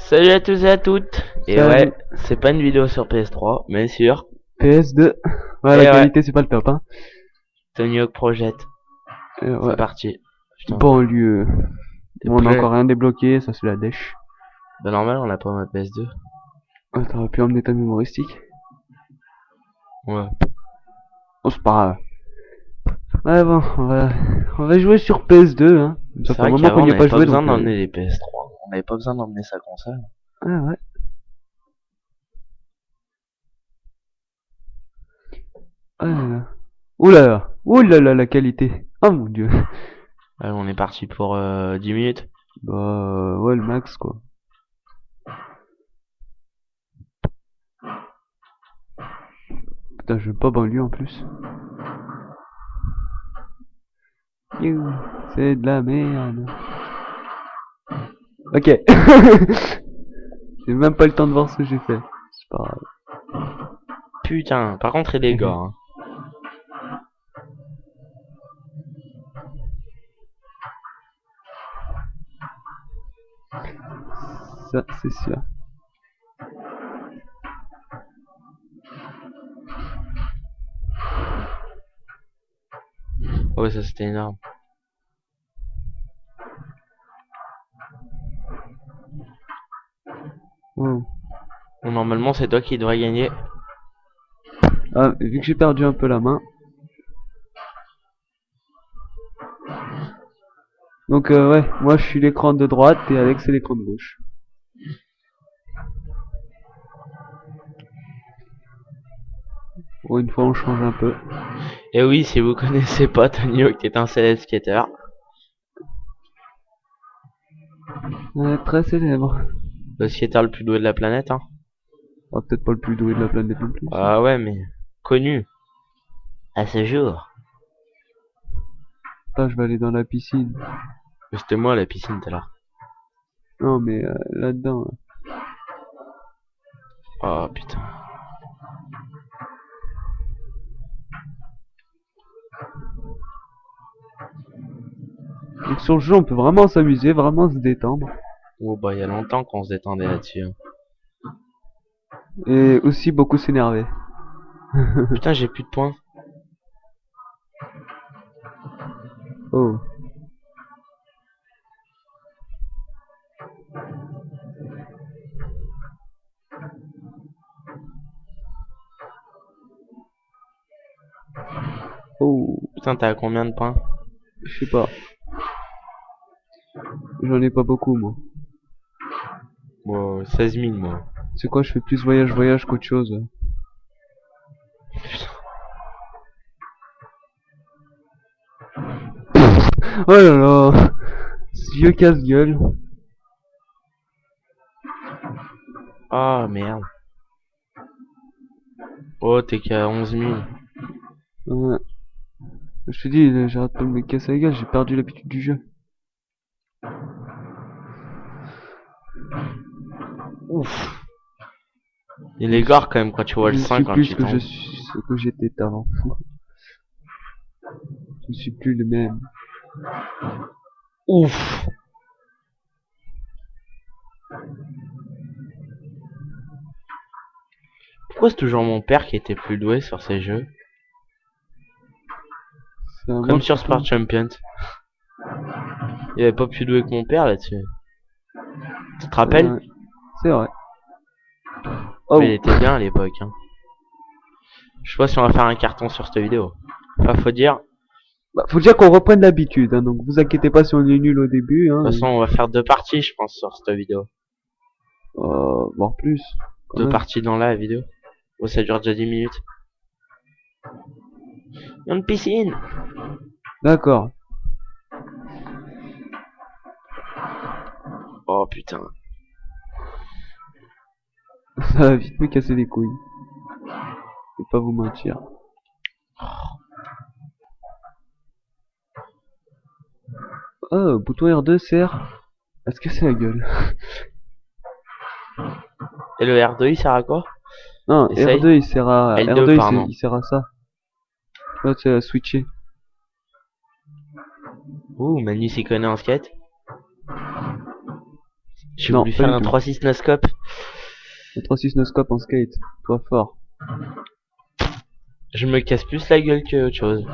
Salut à tous et à toutes. Et Salut. ouais, c'est pas une vidéo sur PS3, mais sur. PS2. Ouais, la Et ouais, qualité, c'est pas le top, hein. Tony Hawk Project. C'est Ouais. parti. Putain, Banlieue. t'es Bon, on a prêt? encore rien débloqué, ça c'est la dèche. Bah normal, on a pas ma PS2. Ah, t'aurais pu emmener ta mémoristique. Ouais. Oh, c'est pas grave. Ouais, bon, on va jouer sur PS2, hein. Ça C'est fait un vrai moment qu'on qu'avant on n'y a n'avait pas pas joué, besoin donc... d'emmener les PS3. On n'avait pas besoin d'emmener sa console. Ah ouais. Ah là là. Ouh là là. Ouh là là, la qualité. Oh mon dieu. Allez, on est parti pour 10 minutes. Bah, ouais, le max, quoi. Putain, je veux pas banlieue en plus. You, c'est de la merde. Ok. J'ai même pas le temps de voir ce que j'ai fait. C'est pas grave. Putain, par contre il est gars. Hein. Ça, c'est sûr. Ouais, ça c'était énorme. Wow. Bon, normalement c'est toi qui devrais gagner. Ah, vu que j'ai perdu un peu la main. Donc, ouais, moi je suis l'écran de droite et Alex c'est l'écran de gauche. Pour une fois, on change un peu. Et oui, si vous connaissez pas Tony Hawk, qui est un célèbre skater. Très célèbre. Le skater le plus doué de la planète, hein. Ah, peut-être pas le plus doué de la planète non plus, ça. Ah ouais, mais connu à ce jour. Putain, je vais aller dans la piscine. Mais c'était moi à la piscine tout à l'heure. Non, mais là-dedans. Oh putain. Donc, sur le jeu, on peut vraiment s'amuser, vraiment se détendre. Oh bah il y a longtemps qu'on se détendait là-dessus. Hein. Et aussi beaucoup s'énerver. Putain, j'ai plus de points. Oh. Oh. Putain, t'as combien de points? Je sais pas. J'en ai pas beaucoup, moi. Bon, 16 000 moi. C'est quoi, je fais plus voyage qu'autre chose. Oh là là. Ce vieux casse-gueule. Ah merde. Oh, t'es qu'à 11 000. Ouais. Je te dis, j'arrête pas de me casser la gueule, j'ai perdu l'habitude du jeu. Ouf. Il Je est suis, gore quand même quand tu vois le je 5 suis quand plus tu ce que je tombes. suis, ce que j'étais avant. Je ne suis plus le même. Ouf. Pourquoi c'est toujours mon père qui était plus doué sur ces jeux? C'est à moi Comme que sur tu Sport tombes. Champions. Il avait pas plus doué que mon père là-dessus. Tu te C'est rappelles? vrai. C'est vrai. Mais il Oh. était bien à l'époque. Hein. Je sais pas si on va faire un carton sur cette vidéo. Enfin, faut dire. Bah, faut dire qu'on reprenne l'habitude, hein, donc vous inquiétez pas si on est nul au début, De hein. toute façon, on va faire deux parties, je pense, sur cette vidéo. Voire plus, quand Deux même. parties dans la vidéo. Oh, ça dure déjà 10 minutes. Il y a une piscine. D'accord. Oh putain. Ça va vite me casser les couilles. Je vais pas vous mentir. Oh, bouton R2 sert à se casser la gueule. Et le R2 il sert à quoi? Non, Essaye. R2 il sert à... L2, R2 pardon. il sert à ça. Là, c'est à switcher. Ouh, Manu s'y connaît en skate. J'ai Non, voulu pas faire du un tout. 3-6 no-scope. Le 3-6 no scope en skate. Toi fort. Je me casse plus la gueule que autre chose.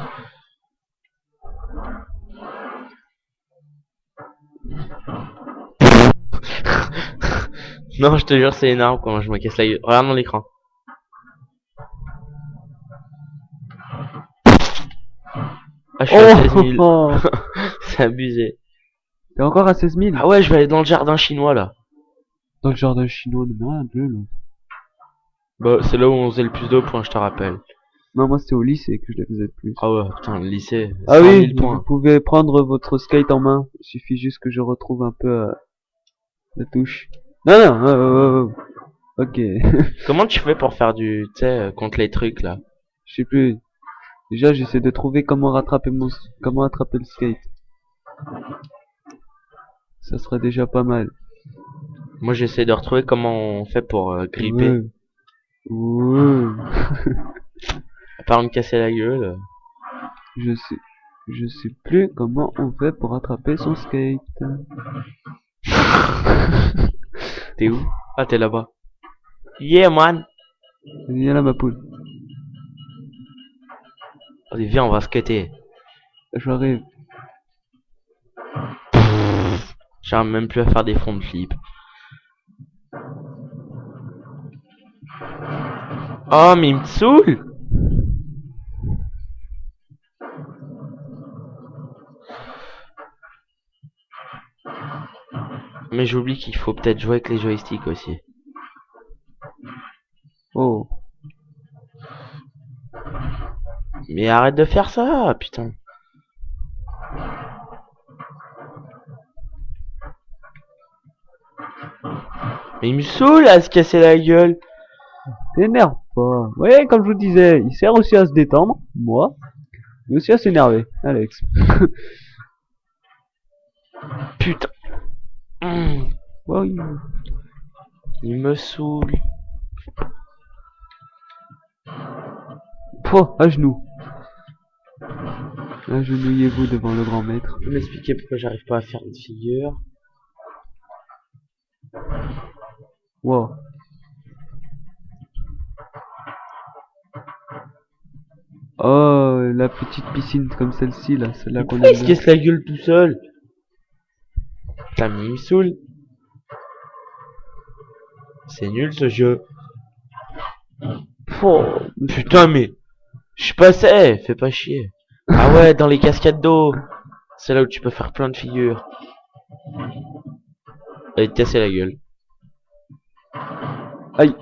Non, je te jure, c'est énorme quand je me casse la gueule. Regarde mon écran. Ah, je suis à 16 Oh, 000. oh, oh. C'est abusé. T'es encore à 16 000? Ah ouais, je vais aller dans le jardin chinois là. Dans le jardin chinois, non, rien de là. Bah, c'est là où on faisait le plus de points, je te rappelle. Non, moi c'était au lycée que je les faisais le plus. Ah ouais, putain, le lycée, Ah 100 oui, 000 vous points. pouvez prendre votre skate en main. Il suffit juste que je retrouve un peu la touche. Non, non, ok. Comment tu fais pour faire du, tu sais, contre les trucs là? Je sais plus. Déjà, j'essaie de trouver comment attraper le skate. Ça serait déjà pas mal. Moi, j'essaie de retrouver comment on fait pour gripper. Ouais. Ouais. À part me casser la gueule. Je sais. Je sais plus comment on fait pour attraper son skate. T'es où? Ah, t'es là-bas. Yeah, man! Viens là, ma poule. Allez, viens, on va skater. J'arrive. J'arrive même plus à faire des fonds de flip. Oh, mais il me saoule! Mais j'oublie qu'il faut peut-être jouer avec les joysticks aussi. Oh. Mais arrête de faire ça, putain. Mais il me saoule à se casser la gueule. T'énerve pas. Ouais, comme je vous disais, il sert aussi à se détendre, moi, mais aussi à s'énerver, Alex. Putain. Mmh, Ouais, il me saoule. oh, à genoux. Agenouillez-vous devant le grand maître. Tu peux m'expliquer pourquoi j'arrive pas à faire une figure? Wow. Oh, la petite piscine comme celle-ci, là, celle-là Mais qu'on pourquoi il aime se bien. casse la gueule tout seul? Putain, mais il me saoule. C'est nul ce jeu. Oh, Putain, mais je passais, fais pas chier. Ah ouais, dans les cascades d'eau. C'est là où tu peux faire plein de figures. Et te casser la gueule. aïe.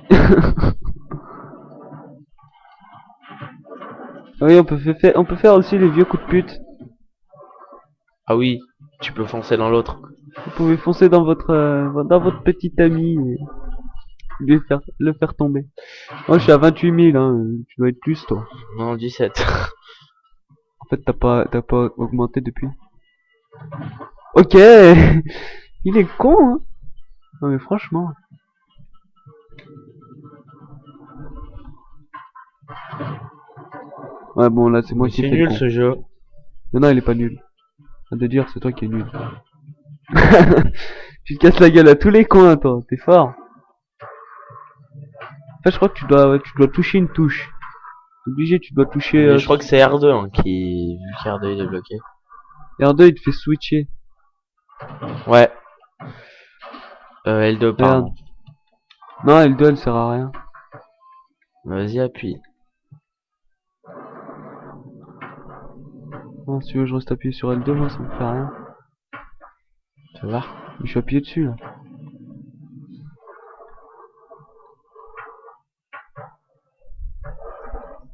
Oui, on peut faire aussi les vieux coups de pute. Ah oui, tu peux foncer dans l'autre. Vous pouvez foncer dans votre petit ami et le faire tomber. Moi, je suis à 28 000, hein. Tu dois être plus, toi. Non, 17. En fait, t'as pas augmenté depuis. Ok. Il est con, hein. Non, mais franchement. Ouais, bon, là, c'est moi Mais qui c'est fais le nul con. ce jeu. Non, non, il est pas nul. À de dire, c'est toi qui es nul. Tu te casses la gueule à tous les coins, toi. T'es fort. En fait, je crois que tu dois toucher une touche. T'es obligé, tu dois toucher Mais je crois que c'est R2 hein, qui... Vu qu'R2 il est bloqué. R2, il te fait switcher. Ouais. L2 Merde. pardon. Non, L2, elle sert à rien. Vas-y, appuie. Non, si tu veux, je reste appuyé sur L2, moi, ça me fait rien. Tu vas voir. Mais je suis appuyé dessus, là.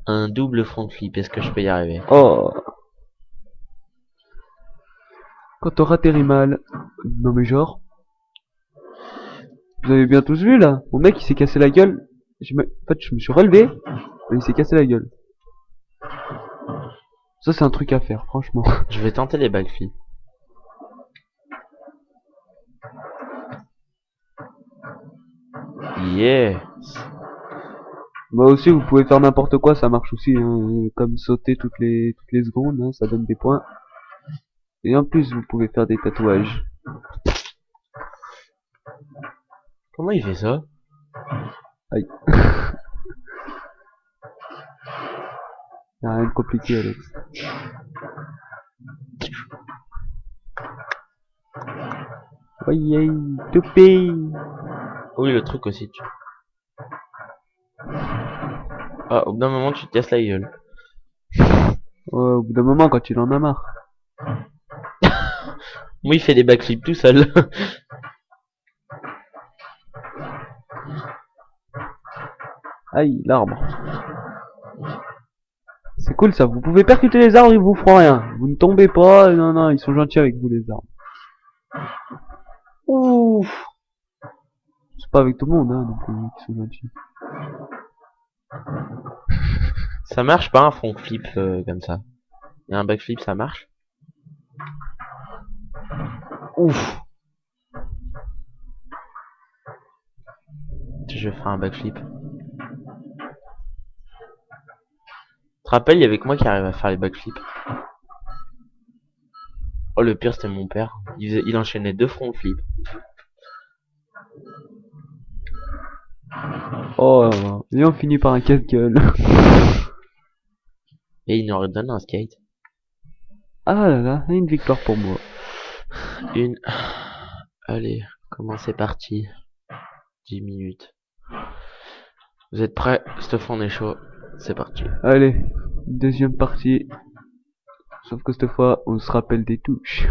Un double front flip, est-ce que je peux y arriver? Oh. Quand t'auras atterri mal. Non, mais genre. Vous avez bien tous vu, là. Mon mec, il s'est cassé la gueule. En fait, je me suis relevé. Mais il s'est cassé la gueule. Ça, c'est un truc à faire, franchement. Je vais tenter les backflips. Yeah. Bah aussi, vous pouvez faire n'importe quoi, ça marche aussi, hein. Comme sauter toutes les secondes, hein, ça donne des points. Et en plus, vous pouvez faire des tatouages. Comment il fait ça? Aïe. Y'a rien de compliqué, Alex. Oui, toupé. Oui, le truc aussi. Ah, au bout d'un moment, tu te casses la gueule. Ouais, au bout d'un moment, quand il en a marre. Moi, il fait des backflips tout seul. Aïe, l'arbre. C'est cool ça, vous pouvez percuter les arbres, ils vous feront rien. Vous ne tombez pas, non, non, ils sont gentils avec vous les arbres. Ouf. C'est pas avec tout le monde, hein, non plus, qui sont gentils. Ça marche pas un front flip comme ça. Et un backflip, ça marche? Ouf. Je ferai un backflip. Tu te rappelles, il y avait que moi qui arrive à faire les backflips. Oh, le pire, c'était mon père. Il enchaînait 2 front flips. Oh, et on finit par un casse-gueule. Et il nous redonne un skate. Ah là là, une victoire pour moi. Une. Allez, comment c'est parti? 10 minutes. Vous êtes prêts? Cette fois, on est chaud. C'est parti. Allez, deuxième partie. Sauf que cette fois, on se rappelle des touches.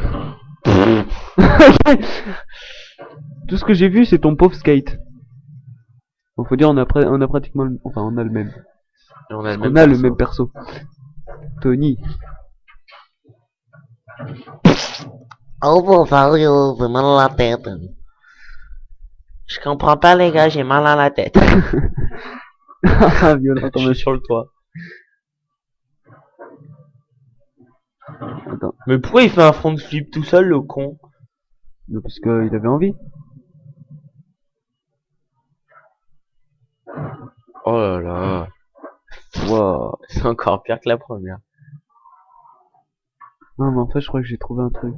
Tout ce que j'ai vu, c'est ton pauvre skate. Bon, faut dire, on a pratiquement, enfin, on a le même. Et on a On a le même perso. Tony. Oh, bon, Fario, j'ai mal à la tête. Je comprends pas, les gars, j'ai mal à la tête. Violent Je comme suis sur le toit. Attends. Mais pourquoi il fait un front flip tout seul, le con? Non, parce qu'il avait envie. Oh là là. Wow. C'est encore pire que la première. Non, mais en fait, je crois que j'ai trouvé un truc.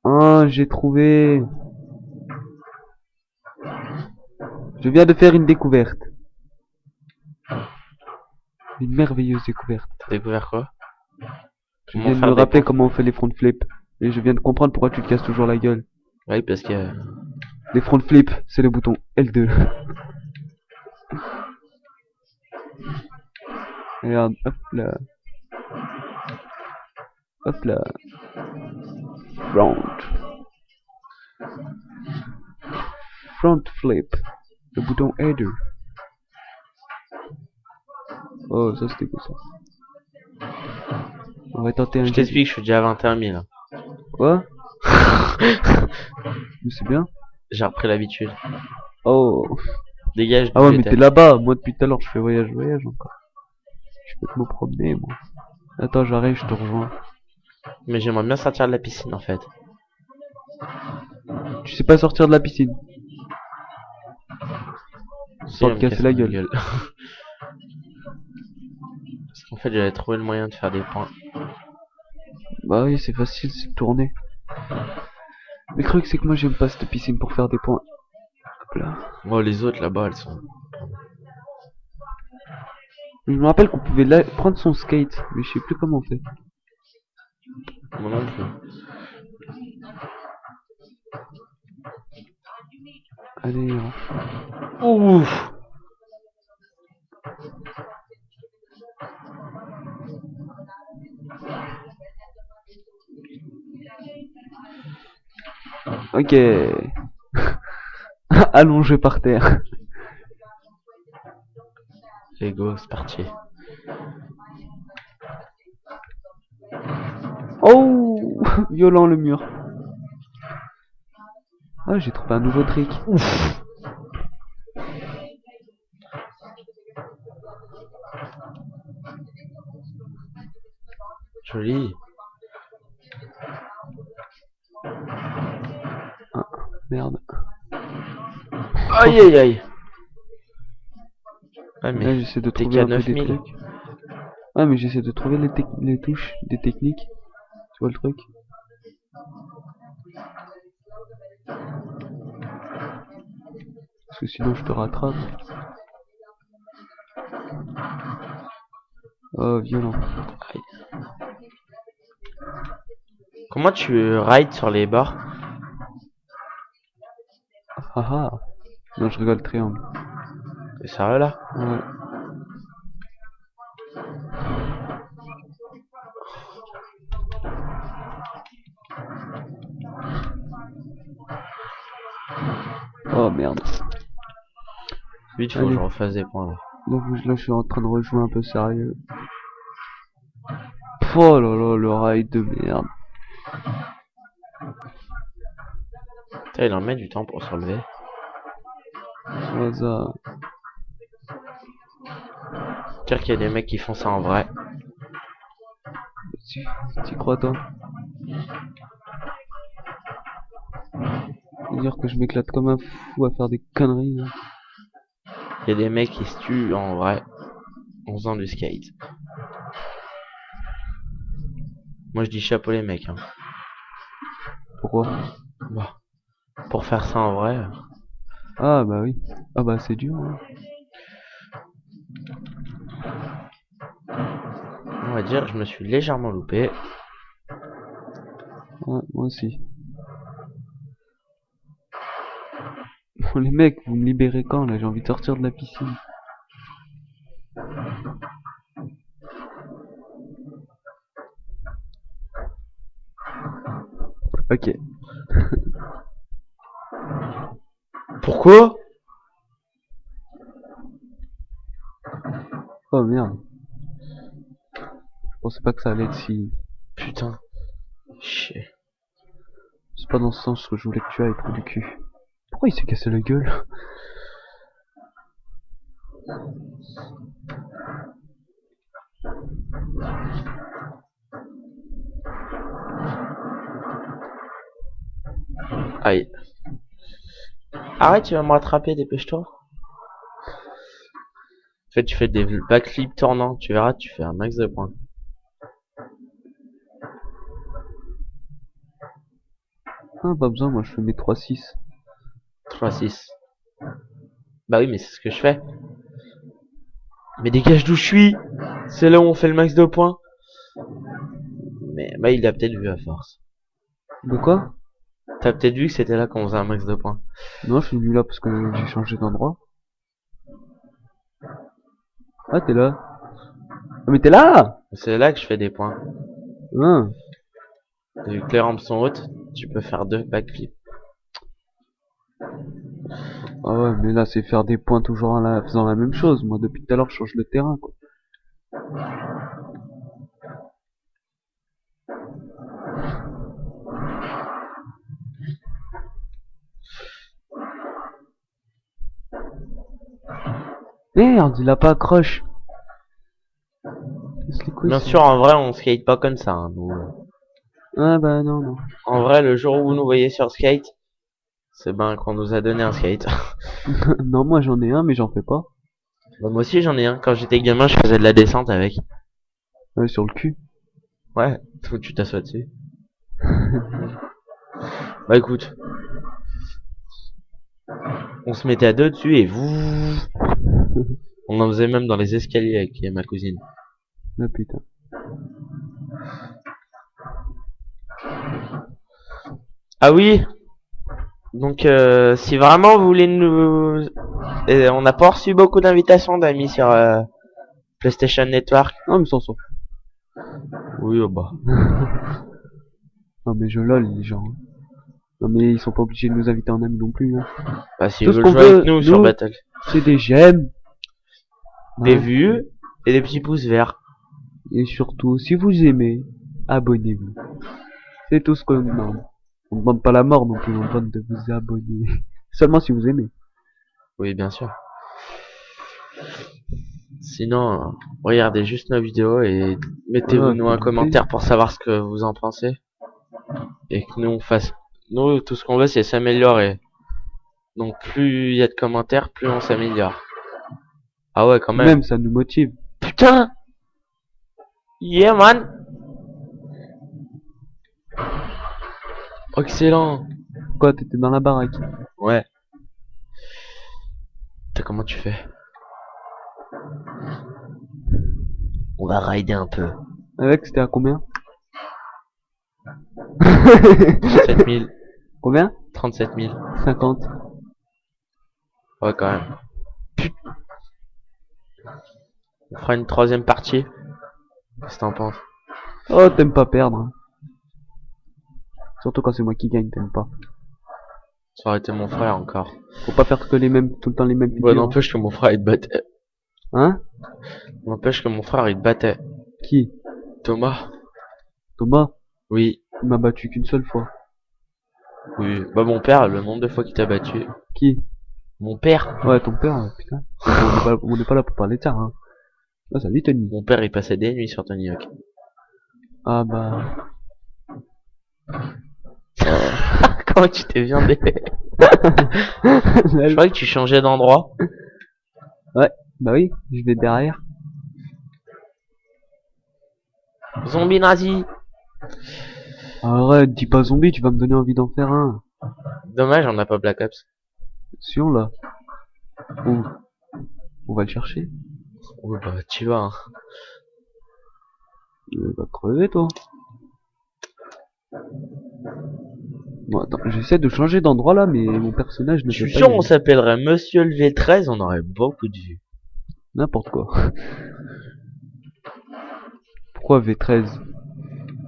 Ah, j'ai trouvé. Je viens de faire une découverte. Une merveilleuse découverte. T'as découvert quoi? Je viens de me rappeler comment on fait les front flips. Et je viens de comprendre pourquoi tu te casses toujours la gueule. Oui, parce que... Les front flips, c'est le bouton L2. Regarde, hop là. Hop là. Front. Front flip. Le bouton L2. Oh, ça c'était quoi ça? On va tenter un Je t'explique, je suis déjà à 21 000. Quoi? Mais c'est bien. J'ai repris l'habitude. Oh. Dégage. Ah ouais, mais t'es là-bas. Moi, depuis tout à l'heure, je fais voyage encore. Je peux que me promener, moi. Attends, j'arrive, je te rejoins. Mais j'aimerais bien sortir de la piscine, en fait. Tu sais pas sortir de la piscine. Sans te me casser la gueule. Parce qu'en fait, j'avais trouvé le moyen de faire des points. Bah oui, c'est facile, c'est de tourner. Mais le truc, c'est que moi, j'aime pas cette piscine pour faire des points. Hop là. Oh, les autres, là-bas, elles sont... Je me rappelle qu'on pouvait prendre son skate, mais je sais plus comment on fait. Moi non plus. Allez, Ouf. Ok. Allongé par terre. Les go, c'est parti. Oh. Violent le mur. Ah, j'ai trouvé un nouveau trick. Joli. Ah, merde. Aïe aïe aïe. Ouais, mais Là, j'essaie de t'es trouver qu'à un peu des 9000. trucs. Ah, mais j'essaie de trouver les touches, des techniques. Tu vois le truc? Parce que sinon je te rattrape. Oh, violent. Aïe. Comment tu rides sur les bords? Ah ah. Non, je rigole, triangle. T'es sérieux là? Ouais. Oh merde. Vite, faut que Allez. je refasse des points là. Là, je suis en train de rejouer un peu sérieux. Oh là là, le ride de merde. Putain, il en met du temps pour se relever. Oh, ça. Dire qu'il y a des mecs qui font ça en vrai. Tu crois toi? Dire que je m'éclate comme un fou à faire des conneries là. Il y a des mecs qui se tuent en vrai en faisant du skate. Moi je dis chapeau les mecs. Hein. Pourquoi? Bah, pour faire ça en vrai. Ah bah oui. Ah bah c'est dur hein. On va dire, je me suis légèrement loupé. Ouais, moi aussi. Bon, les mecs, vous me libérez quand là? J'ai envie de sortir de la piscine. Ok. Pourquoi? Oh merde. Je pensais pas que ça allait être si... Putain. Chier. C'est pas dans ce sens que je voulais que tu ailles, trou du cul. Pourquoi il s'est cassé la gueule? Aïe. Arrête, tu vas me rattraper, dépêche-toi. En fait, tu fais des backflips tournants, tu verras, tu fais un max de points. Ah, pas besoin, moi je fais mes 3-6. 3-6. Bah oui, mais c'est ce que je fais. Mais dégage d'où je suis. C'est là où on fait le max de points. Mais bah il a peut-être vu à force. De quoi? T'as peut-être vu que c'était là qu'on faisait un max de points. Non, je suis venu là parce que j'ai changé d'endroit. Ah, t'es là. Ah, mais t'es là! C'est là que je fais des points. Hein. Vu que les rampes sont hautes, tu peux faire 2 backflips. Ah ouais, mais là c'est faire des points toujours en faisant la même chose. Moi depuis tout à l'heure je change le terrain quoi. Merde, il a pas accroche. Casse les couilles, Bien ça. sûr, en vrai, on skate pas comme ça. Hein, nous. Ah bah non, non. En vrai, le jour où vous nous voyez sur skate, c'est ben qu'on nous a donné un skate. Non, moi j'en ai un mais j'en fais pas. Bah, moi aussi j'en ai un. Quand j'étais gamin, je faisais de la descente avec. Ouais, sur le cul. Ouais, tu t'assois dessus. Bah écoute, on se mettait à deux dessus et vous, on en faisait même dans les escaliers avec ma cousine. Ah putain. Ah oui, donc si vraiment vous voulez nous, on n'a pas reçu beaucoup d'invitations d'amis sur PlayStation Network. Non mais sans s'en fout. Oui, oh bah. Non mais je lol les gens. Non mais ils sont pas obligés de nous inviter en ami non plus. Hein. Bah si Tout vous ce veulent qu'on jouer veut, avec nous sur nous, Battle, c'est des j'aime. des Hein. vues et des petits pouces verts. Et surtout, si vous aimez, abonnez-vous. C'est tout ce qu'on demande. On ne demande pas la mort non plus, on demande de vous abonner. Seulement si vous aimez. Oui, bien sûr. Sinon, regardez juste nos vidéos et mettez-vous Voilà, nous un s'il vous plaît. commentaire pour savoir ce que vous en pensez. Et que nous on fasse. Nous, tout ce qu'on veut, c'est s'améliorer. Donc plus il y a de commentaires, plus on s'améliore. Ah ouais, quand même. Même ça nous motive. Putain! Yeah, man! Excellent. Quoi, t'étais dans la baraque? Ouais. Putain, comment tu fais? On va rider un peu. Avec, c'était à combien? 37 000. Combien? 37 000. 50. Ouais, quand même. On fera une troisième partie. Qu'est-ce que t'en penses? Oh, t'aimes pas perdre, hein. Surtout quand c'est moi qui gagne, t'aimes pas. Ça aurait été mon frère encore. Faut pas faire que les mêmes, tout le temps les mêmes Bon, vidéos. n'empêche que mon frère il te battait. Hein? N'empêche que mon frère il te battait. Qui? Thomas? Thomas? Oui. Il m'a battu qu'une seule fois. Oui. Bah, mon père, le nombre de fois qu'il t'a battu. Qui? Mon père? Ouais, ton père, putain. On n'est pas là pour parler de ça, hein. Ah, salut Tony. Mon père il passait des nuits sur Tony Hawk. Ah bah. Comment tu t'es viandé? Je croyais que tu changeais d'endroit. Ouais, bah oui, je vais derrière. Zombie nazi. Arrête, dis pas zombie, tu vas me donner envie d'en faire un. Dommage, on n'a pas Black Ops. Si on l'a. Où? On va le chercher. Oh bah tu vas. Hein. Va crever toi. Bon attends, j'essaie de changer d'endroit là, mais mon personnage ne Je peut suis pas sûr y on aller. s'appellerait Monsieur le V13, on aurait beaucoup de vues. N'importe quoi. Pourquoi V13?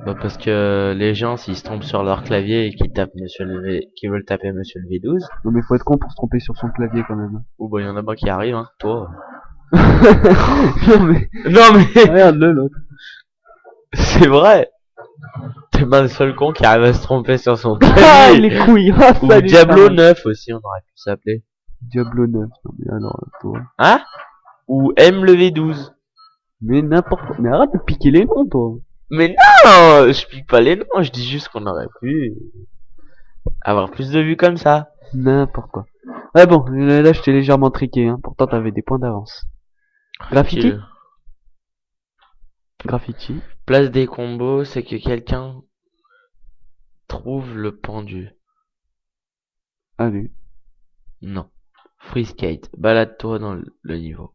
Bah parce que les gens s'ils se trompent sur leur clavier et qu'ils tapent Monsieur le V, qui veulent taper Monsieur le V12, Non mais faut être con pour se tromper sur son clavier quand même. ou bah y en a pas qui arrivent, hein, toi. Non mais, Non mais regarde-le l'autre. c'est vrai. T'es pas le seul con qui arrive à se tromper sur son Ah clavier. les couilles. Ah, Ou salut, Diablo ça va. 9 aussi, on aurait pu s'appeler. Diablo 9. Non mais alors toi. Hein? Ou M le V12. Mais n'importe quoi. Mais arrête de piquer les noms toi. Mais non, je pique pas les noms, je dis juste qu'on aurait pu avoir plus de vues comme ça. N'importe quoi. Ouais bon, là je t'ai légèrement triqué, hein. Pourtant t'avais des points d'avance. Graffiti? Puis, Graffiti. place des combos, c'est que quelqu'un trouve le pendu. Allez. Non. Free skate, balade-toi dans le niveau.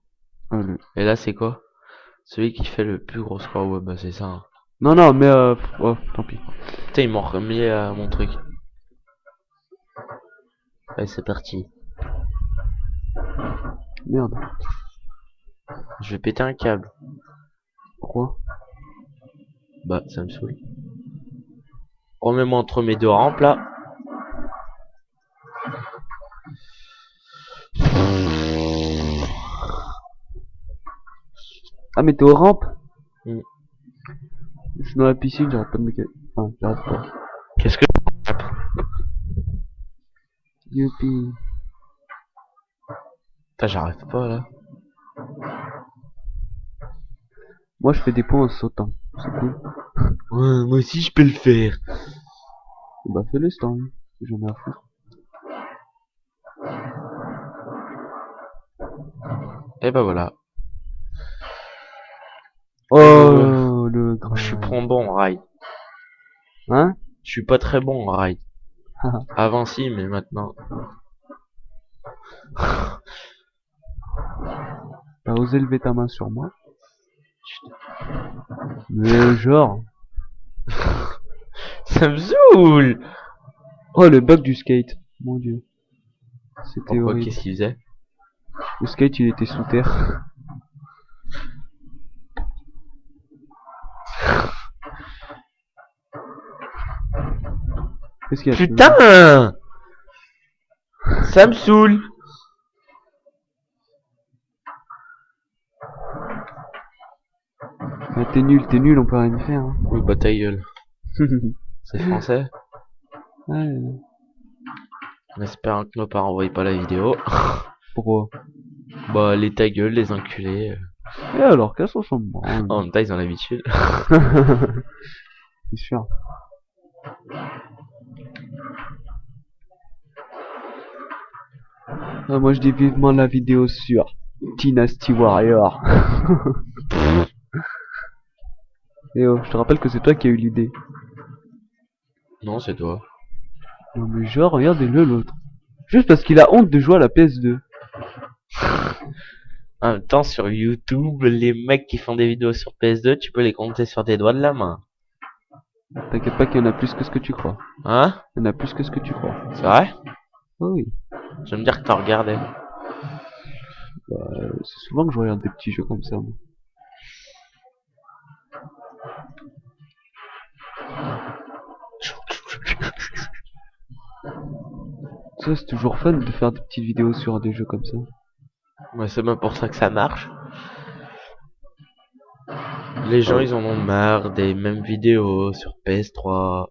Allez. Et là c'est quoi? Celui qui fait le plus gros score, ouais bah c'est ça. Hein. Non non mais oh, tant pis. Putain, ils m'ont remis à mon truc. Allez, c'est parti. Merde. Je vais péter un câble. Pourquoi? Bah, ça me saoule. Remets-moi entre mes deux rampes là. Ah mais t'es aux rampes? Mm. Je suis dans la piscine, j'arrête pas de me... Enfin, j'arrête pas. Qu'est-ce que... Youpi. Putain, j'arrive pas là. Moi je fais des points en sautant. C'est cool. Ouais, moi aussi je peux le faire. Bah fais-le ce temps. J'en ai à foutre. Et bah voilà. Oh le grand. Je suis trop bon en rail. Hein? Je suis pas très bon en rail. Avant si, mais maintenant. T'as osé lever ta main sur moi? Mais genre. Ça me saoule. Oh le bug du skate. Mon dieu. C'était Pourquoi? horrible. Qu'est-ce qu'il faisait? Le skate il était sous terre. Qu'est-ce qu'il y a? Putain! Ça me saoule. Ah, t'es nul, on peut rien y faire. Hein. Oui, bah ta gueule. C'est français. Ouais. En espérant que nos parents voient pas la vidéo. Pourquoi? Bah les ta gueule, les enculés. Et alors, qu'est-ce qu'on s'en branle? En même temps, ils ont l'habitude. C'est sûr. Ah, moi je dis vivement la vidéo sur Dynasty Warrior. Et oh, je te rappelle que c'est toi qui as eu l'idée. Non, c'est toi. Non mais genre, regardez-le l'autre. Juste parce qu'il a honte de jouer à la PS2. En même temps, sur YouTube, les mecs qui font des vidéos sur PS2, tu peux les compter sur tes doigts de la main. T'inquiète pas qu'il y en a plus que ce que tu crois. Hein? Il y en a plus que ce que tu crois. C'est vrai? Oh oui. Je vais me dire que t'as regardé. C'est souvent que je regarde des petits jeux comme ça, moi. Ça, c'est toujours fun de faire des petites vidéos sur des jeux comme ça. Ouais, c'est même pour ça que ça marche. Les gens, ils en ont marre des mêmes vidéos sur PS3.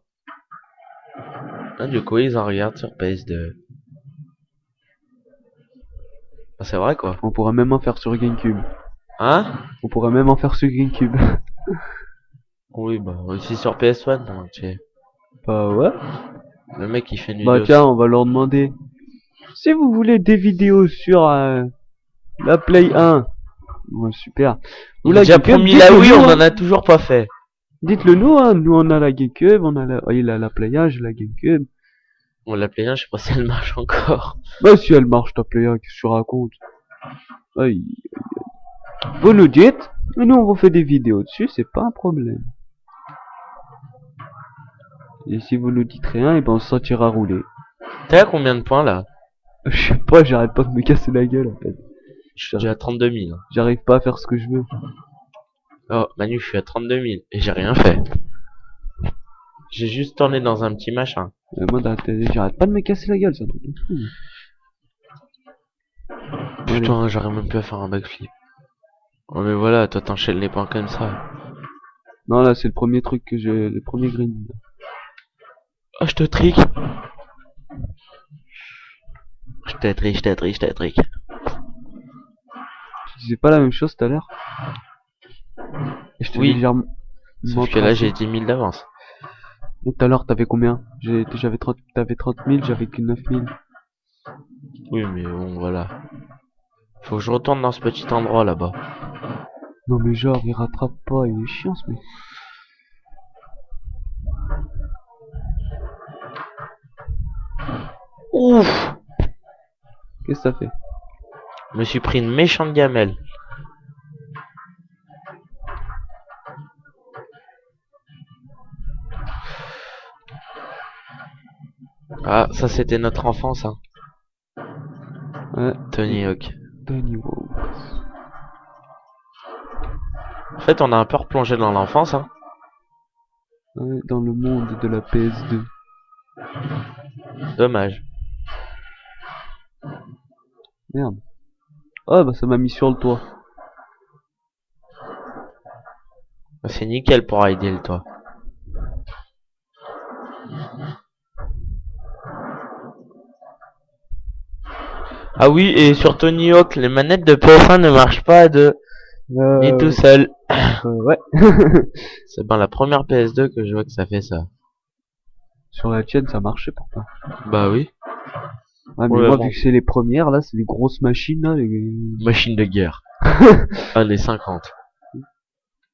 Ah, du coup, ils en regardent sur PS2. Ah, c'est vrai, quoi. On pourrait même en faire sur GameCube. Hein? On pourrait même en faire sur GameCube. Oui, bah, aussi sur PS1, donc, tu sais. Bah ouais. Le mec, il fait une Bah vidéo. tiens, on va leur demander. Si vous voulez des vidéos sur la Play 1. Ouais, super. Ou Il la a déjà GameCube, promis la dites-le Wii, nous, on hein. en a toujours pas fait. Dites-le nous, hein. Nous on a la GameCube, on a la... Oh, il a la Play 1, j'ai la GameCube. Bon, la Play 1, je sais pas si elle marche encore. Bah si elle marche ta Play 1, qu'est-ce que tu racontes? Aïe. Vous nous dites, et nous on vous fait des vidéos dessus, c'est pas un problème. Et si vous nous dites rien, et ben on se sentira rouler. T'es à combien de points, là? Je sais pas, j'arrête pas de me casser la gueule en fait. Je suis déjà à 32 000. J'arrive pas à faire ce que je veux. Oh, Manu, je suis à 32 000. Et j'ai rien fait. J'ai juste tourné dans un petit machin. Moi j'arrête pas de me casser la gueule, ça. Putain, j'aurais même pu à faire un backflip. Oh, mais voilà, toi t'enchaînes les points comme ça. Non là c'est le premier truc que j'ai, le premier green. Oh, je te trick. Je te trick, je te trick, je te trick. Tu disais pas la même chose tout à l'heure? Et je t'ai Oui. légèrement... Sauf que là j'ai 10 000 d'avance. Et tout à l'heure t'avais combien? J'avais 30, t'avais 30 000, j'avais que 9 000. Oui, mais bon, voilà. Faut que je retourne dans ce petit endroit là-bas. Non mais genre il rattrape pas, il est chiant ce mec. Ouf! Qu'est-ce que ça fait? Je me suis pris une méchante gamelle. Ah, ça c'était notre enfance, hein. Ouais, Tony Hawk. Tony Hawk. En fait, on a un peu replongé dans l'enfance, hein. Ouais, dans le monde de la PS2. Dommage. Merde. Ah bah ça m'a mis sur le toit. C'est nickel pour aider le toit. Ah oui, et sur Tony Hawk, les manettes de PS1 ne marchent pas à deux, ni tout seul. Ouais. C'est bien la première PS2 que je vois que ça fait ça. Sur la tienne ça marchait pourtant. Bah oui. Ouais mais Ouais, moi bon. vu que c'est les premières là, c'est des grosses machines là. Machine de guerre. Années 50.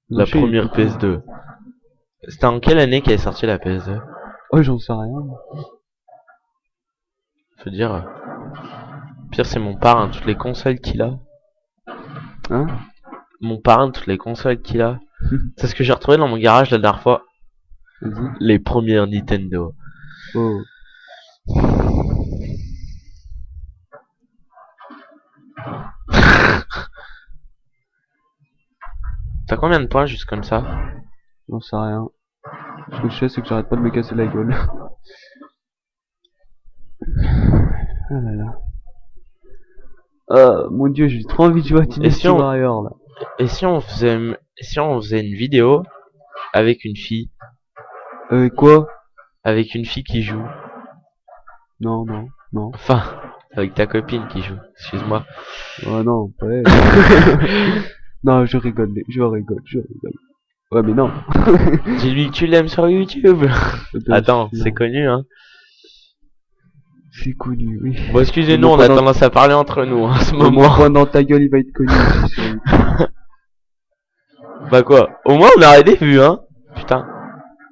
La Machine, première putain. PS2. C'était en quelle année qu'elle est sortie la PS2? Oh j'en sais rien. Faut dire. Pire, c'est mon parrain, toutes les consoles qu'il a. Hein? Mon parrain, toutes les consoles qu'il a. C'est ce que j'ai retrouvé dans mon garage la dernière fois. Vas-y. Les premières Nintendo. Oh. T'as combien de points juste comme ça? J'en sais rien. Ce que je sais c'est que j'arrête pas de me casser la gueule. Ah là là. Ah mon dieu, j'ai trop envie de jouer à Dynasty Warrior là. Et si on faisait une vidéo avec une fille? Quoi? Avec une fille qui joue. Non, non, non. Enfin, avec ta copine qui joue. Excuse-moi. Oh non, ouais. Non, je rigole, je rigole. Ouais, mais non. Dis-lui que tu l'aimes sur YouTube. Attends, Non. c'est connu, hein. C'est connu, oui. Bon, excusez-nous, Mon on a point dans- tendance à parler entre nous, hein, en ce Mon moment. point dans ta gueule, il va être connu aussi sur YouTube. Bah quoi? Au moins, on a des vues, hein. Putain.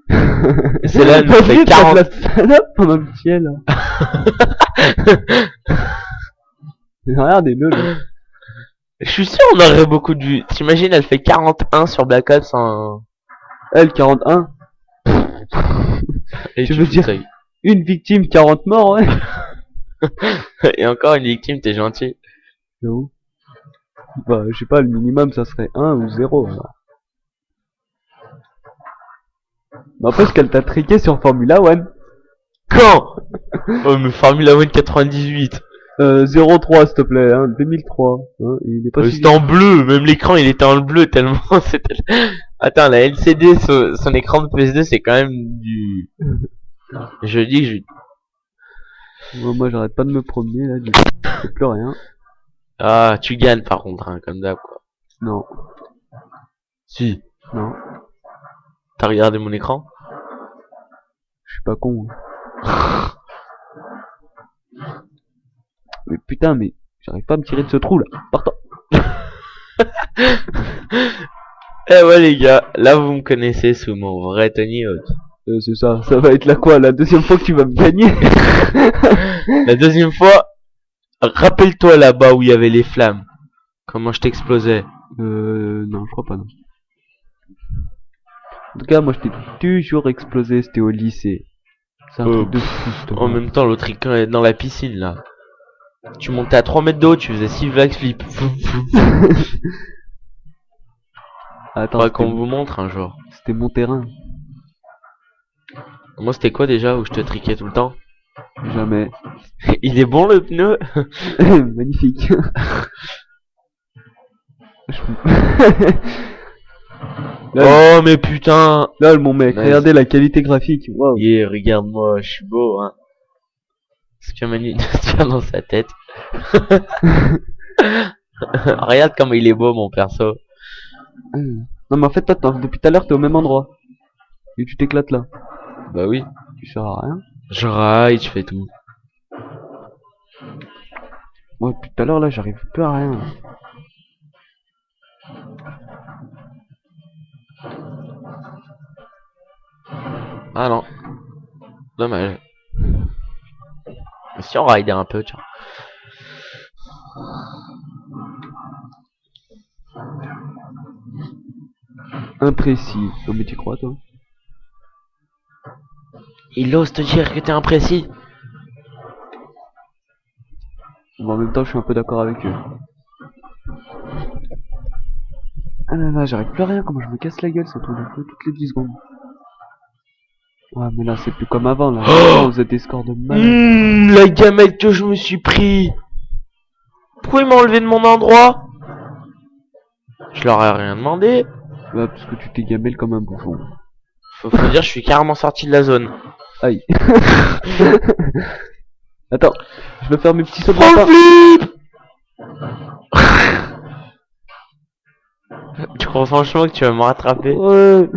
Celle-là, elle nous fait 40. La salope pendant que tu es là. Regardez-le, là. Je suis sûr on aurait beaucoup de vues. T'imagines, elle fait 41 sur Black Ops en... Elle, 41. Et Tu veux fous dire- ta gueule. Une victime, 40 morts, ouais. Et encore une victime, t'es gentil. J'avoue. Bah, je sais pas, le minimum, ça serait 1 ou 0, alors. N'empêche qu'elle t'a triqué sur Formula One. Quand? Oh, mais Formula One 98. 03, s'il te plaît, hein, 2003. Hein, il est pas C'était en bleu, même l'écran il était en bleu tellement c'était... Attends, la LCD, son écran de PS2 c'est quand même du... Je dis que je... Moi, j'arrête pas de me promener, là, du coup, je fais plus rien. Ah, tu gagnes par contre, hein, comme d'hab quoi. Non, Si. non, T'as regardé mon écran? je suis pas con. Hein. Mais putain, mais j'arrive pas à me tirer de ce trou, là. Partant. Eh ouais les gars, là vous me connaissez sous mon vrai Tony Hawk. C'est ça, ça va être la quoi, la deuxième fois que tu vas me gagner. La deuxième fois, rappelle-toi là-bas où il y avait les flammes. Comment je t'explosais. Non, je crois pas, non. En tout cas, moi, je t'ai toujours explosé, c'était au lycée. C'est un truc de fou, ce En même temps, l'autre il est dans la piscine là. Tu montais à 3 mètres d'eau, tu faisais 6 backflips. Attends, Faudra qu'on vous montre un jour. c'était mon terrain. Moi c'était quoi déjà où je te triquais tout le temps? Jamais. Il est bon le pneu? Magnifique. Oh mais putain! Lol, mon mec, Nice. regardez la qualité graphique. Waouh. Yeah, regarde-moi, je suis beau hein. Ce que Manu tient dans sa tête. Regarde comme il est beau mon perso. Non, mais en fait, toi, depuis tout à l'heure, t'es au même endroit. Et tu t'éclates là. Bah oui. Tu sers à rien. Je ride, je fais tout. Moi, depuis tout à l'heure, là, j'arrive plus à rien. Ah non. Dommage. Mais si on ride un peu, tiens. Imprécis. Oh, mais tu crois, toi? Il ose te dire que t'es imprécis. Mais en même temps, je suis un peu d'accord avec eux. Ah là là, j'arrive plus à rien. Comment je me casse la gueule, ça tourne un peu toutes les 10 secondes. Ouais, mais là, c'est plus comme avant, là. Oh, vous êtes des scores de malade. La gamelle que je me suis pris. Pourquoi ils m'ont enlevé de mon endroit? Je leur ai rien demandé. Ouais, parce que tu t'es gamelle comme un bouffon. Faut dire, je suis carrément sorti de la zone. Aïe. Attends, je vais faire mes petits sauts de Front lapin. flip. Tu crois franchement que tu vas me rattraper? Ouais.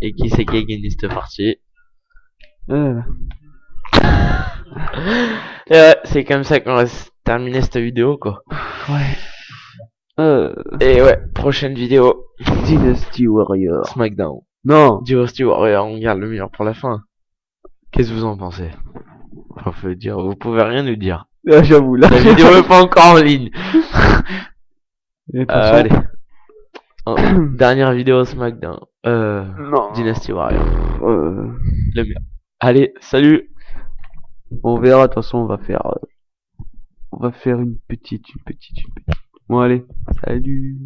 Et qui c'est qui a gagné cette partie? Euh, Et ouais, c'est comme ça qu'on va terminer cette vidéo quoi. ouais. Et ouais, prochaine vidéo. Dynasty Warrior. Smackdown. Non. Dynasty Warrior, on garde le meilleur pour la fin. Qu'est-ce que vous en pensez? Enfin, faut dire, vous pouvez rien nous dire. Ah, j'avoue, là. La vidéo est pas encore en ligne. Et attention. Allez. Oh, dernière vidéo Smackdown. Non. Dynasty Warrior. Euh, Le meilleur. Allez, salut. on verra, de toute façon, on va faire une petite. Bon, allez. Salut.